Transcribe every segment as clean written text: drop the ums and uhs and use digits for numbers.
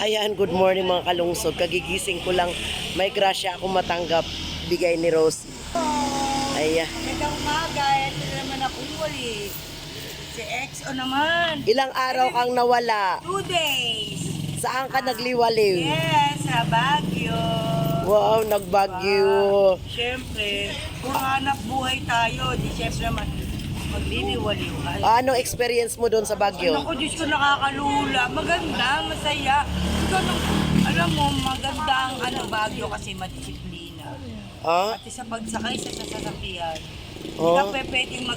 Ayan, good morning mga kalungsod. Kagigising ko lang, may grasya akong matanggap, bigay ni Rosie. Ayan. Magandang umaga, ito na naman ako uli. Si XO naman. Ilang araw kang nawala? 2 days. Saan ka nagliwaliw? Yes, sa Baguio. Wow, nagbagyo. Siyempre, kung hanap buhay tayo, di siyempre naman magliliwaliw. Anong experience mo doon sa Baguio? Ako, Diyos ko, nakakalula. Maganda, masaya. Alam mo, maganda ang Baguio kasi madisiplina. Ah? Pati sa pagsakay sa sasakyan. Hindi Oh. ka pwedeng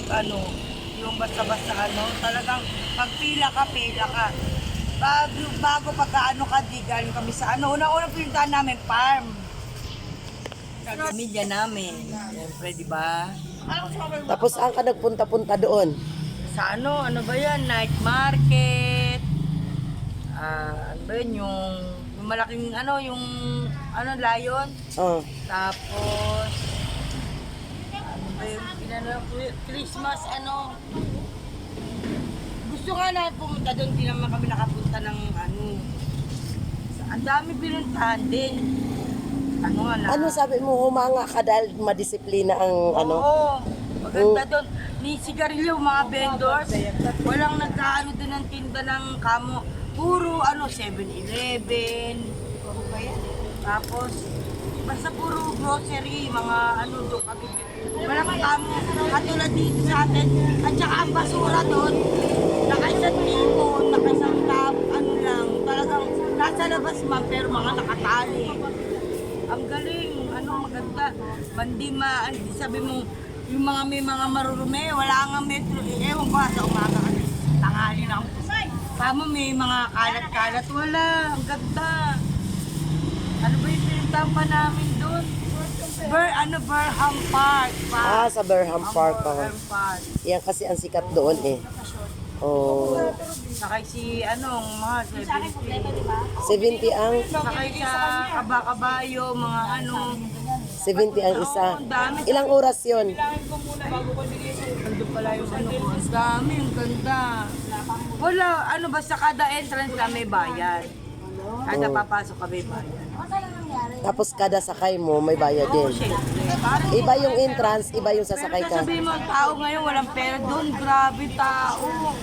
yung basta-basta talagang pagpila ka, pila ka. Bago pagkaano ka, di galing kami sa unang-unang pinuntahan namin, farm. Pamilya namin. Siyempre, di ba? Tapos saan ka nagpunta-punta doon? Sa ano ba yan? Night market. Ano ba yun? Yung malaking lion. Oh. Tapos, ano ba yung Christmas, Gusto nga na pumunta doon, di naman kami nakapunta ng Ang dami pinuntahan din. Ano sabi mo, humanga ka dahil madisiplina ang Oo, maganda doon. Ni sigarilyo, mga vendors, walang nagkaano doon ng tinda ng kamo. Puro 7-Eleven. Tapos, basta puro grocery, mga doon kami. Walang kamo, katulad dito sa atin. At saka ang basura doon, nakaisang tipon, nakaisang tap, talagang nasa labas man, pero mga nakatali. Ang galing, maganda. Mandi sabi mo, yung may mga marurumi, wala nga metro. Ewan ko, sa umaga kasi, tanghali na ako. Tama, may mga kalat-kalat, wala. Ang ganda. Ano ba yung pinuntahan pa namin doon? Burham Park. sa Burham Park. Burham Park. Yan kasi ang sikat doon eh. Oh. Sakay si, mga 70 ang? Sakay sa kaba-kabayo, mga 70 ang isa. Oo, ang dami. Ilang oras yun? Ando pala yung ko. Ang dami, ang ganda. Wala, basta kada entrance ka may bayad. Kada papasok ka may bayad. Tapos kada sakay mo, may bayad Oo, din. syempre. Parang Iba yung entrance, iba yung pero sasakay ka. sasabihin mo, ang tao ngayon walang pera doon. Grabe tao.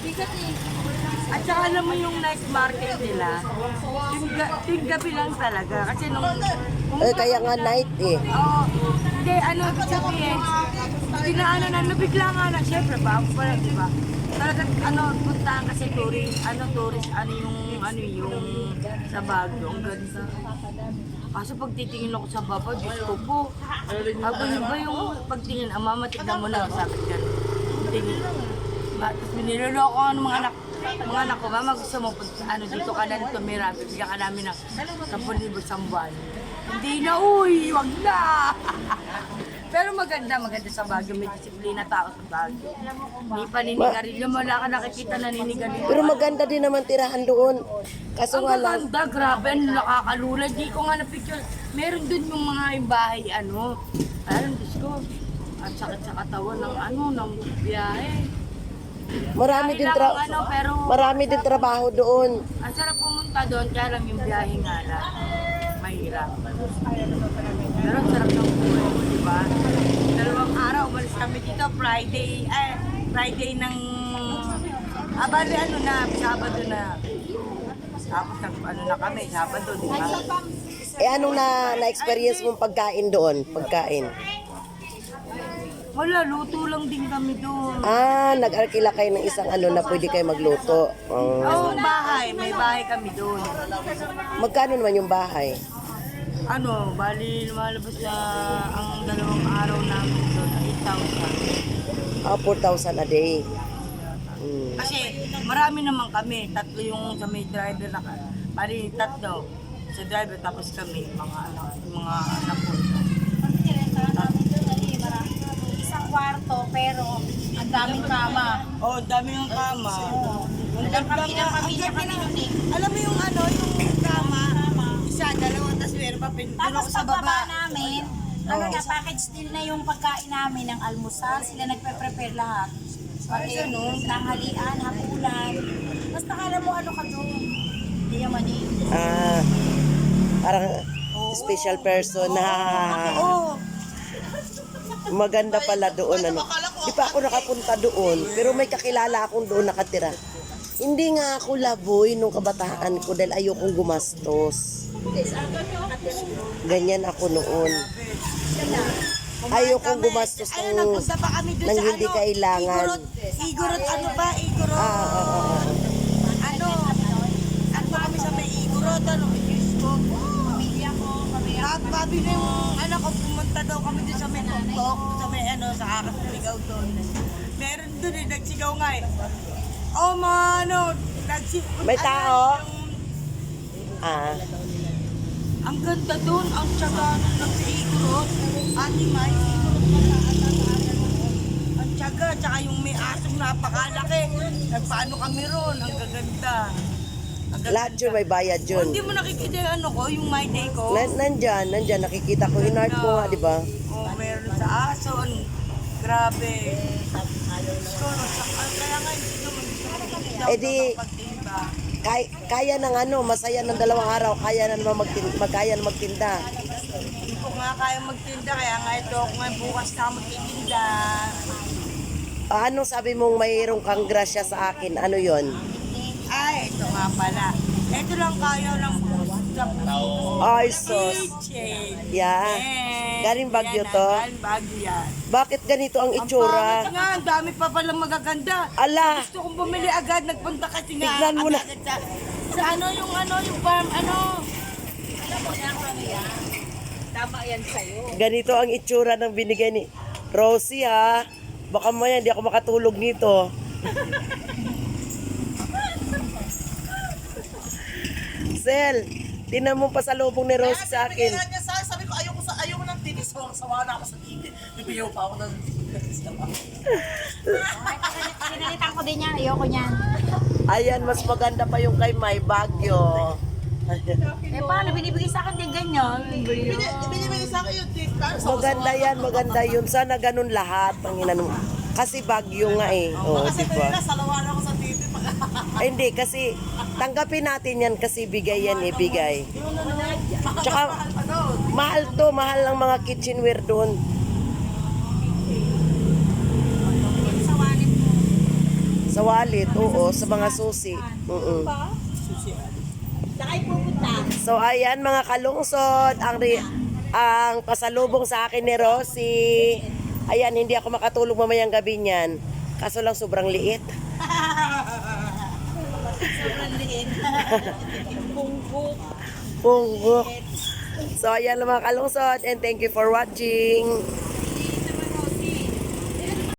At saka alam mo yung night market nila, ting gabi lang talaga. Kasi Kaya nga night eh. Oo. Hindi, sabihin, nabigla nga lang, syempre, bago pa lang, di ba? Talagang, puntaan kasi tourist, yung sa Baguio, ang ganda. Kaso pag titingin ako sa baba, Diyos ko po, yun ba yung pagtingin, mama, tignan mo na, sabi ka, tingin. Tapos biniloloko ko ng mga anak ko, mama, gusto mo, dito ka na dito, may rapi, bigyan ka namin ng 10,000 sa buwan. Hindi na, wag na! Pero maganda sa Baguio, may disiplina tao sa Baguio. Hindi paninigarilyo, wala ka nakikita naninigarilyo. Pero maganda din naman tirahan doon. Kaso nga Ang lang, ganda, grabe, nakakalula. Di ko nga na-picture. Meron dun yung mga bahay, Diyos ko, ang sakit sa katawan ng biyahe. marami din trabaho doon. Ang sarap pumunta doon, kaya lang yung biyahe nga lang. Mahirap. Pero ang sarap ng buhay mo, di ba? 2 araw, umalis kami dito, Friday ng, Sabado na. Tapos na kami, Sabado, di ba? Anong na-experience mong pagkain doon? Pagkain? Wala, luto lang din kami doon. Nag-arkila kayo ng isang na pwede kayo magluto. Oo, may bahay kami doon. Magkano naman yung bahay? Bali lumalabas na ang 2 araw namin doon, 8,000. 4,000 a day. Kasi marami naman kami, 3 yung sa may driver na bali 3 sa driver, tapos kami, mga anak ko. Isang kwarto, pero ang daming kama. Oo, ang dami yung kama. Pamilya kami nun eh. Alam mo yung yung kama, isa, 2, tapos meron pa Tapos sa pagbaba baba. namin, na-package din na yung pagkain namin ng almusal. Sila nagpe-prepare lahat. Pati tanghalian, hapunan. Basta kala mo ka doon. Hindi naman eh. Parang special person na Oo. maganda pala doon. Ano. Di pa ako nakapunta doon, pero may kakilala akong doon nakatira. Hindi nga ako laboy nung kabataan ko dahil ayokong gumastos. Ganyan ako noon. Ayokong gumastos Ayun, ng nagpunta pa kami doon nang sa hindi kailangan. Igorot, ano ba? Igorot. Ano? Ano kami sa may Igorot, ano? Diyos ko. Sabi na yung anak ko, pumunta daw kami doon sa may tuktok, sa may ano, sa kakasigaw doon. Meron doon eh, nagsigaw nga eh. Oh, mano, May tao? Ah, ang ganda doon, ang tiyaga nung nagsiigurot. Ate May, ang tiyaga, tsaka yung may asong napakalaki. Nagpaano kami ron, ang gaganda. Ang gaganda. lahat yun may bayad Oh, yun. hindi mo nakikita yung ano ko, yung my day ko? Nandyan, nakikita ko. Hinard ko nga, di ba? Oh, meron sa ason. Grabe. Kaya nga hindi naman Eh di- pagtinda. Kaya ng ano, masaya ng 2 araw, kaya na naman magtinda. Hindi ko nga kaya magtinda, kaya nga ito ako nga bukas na magtitinda. Ano sabi mong mayroong kang grasya sa akin? Ano yon? Ay, ito nga pala. Ito lang kaya ng sa Ay, sos. Keychain. Yeah. Galing Baguio Yan, to? galing Baguio yan. Bakit ganito ang Ang itsura? pangit nga, ang dami pa palang magaganda. Ala, Gusto kong bumili agad, nagpunta kasi nga. Tignan mo na. agad sa ano, yung farm, ano. Tama yan sa'yo. ganito ang itsura ng binigay ni Rosie ha. Baka mo yan, di ako makatulog nito. Sel, tinan mo pa sa lubong ni Rosie sa akin. Sabi ko, ayoko ng tinis. Sawa na ako sa tinis. Bibiyaw pa ako ng tinis. Pinalitan ko din yan, ayoko niyan. Ayan, mas maganda pa yung kay May Baguio. Eh paano, binibigay sa akin din ganyan? Binibigay sa akin yung tinis. Maganda yun. Sana ganun lahat. Panginan mo. Kasi Baguio nga eh. Oo, Kasi di ba? kanina, salawan ako sa tinis. Ay, hindi, kasi tanggapin natin yan kasi bigay yan eh, bigay. Tsaka, mahal ang mga kitchenware doon. Sa wallet mo. Sa wallet, oo, sa mga susi. Saka pupunta. So, ayan mga kalungsod, ang pasalubong sa akin ni Rosie. Ayan, hindi ako makatulog mamayang gabi niyan. Kaso lang sobrang liit. Sobrang liit. Punggok. Punggok. So, ayan lang mga kalungsod and thank you for watching.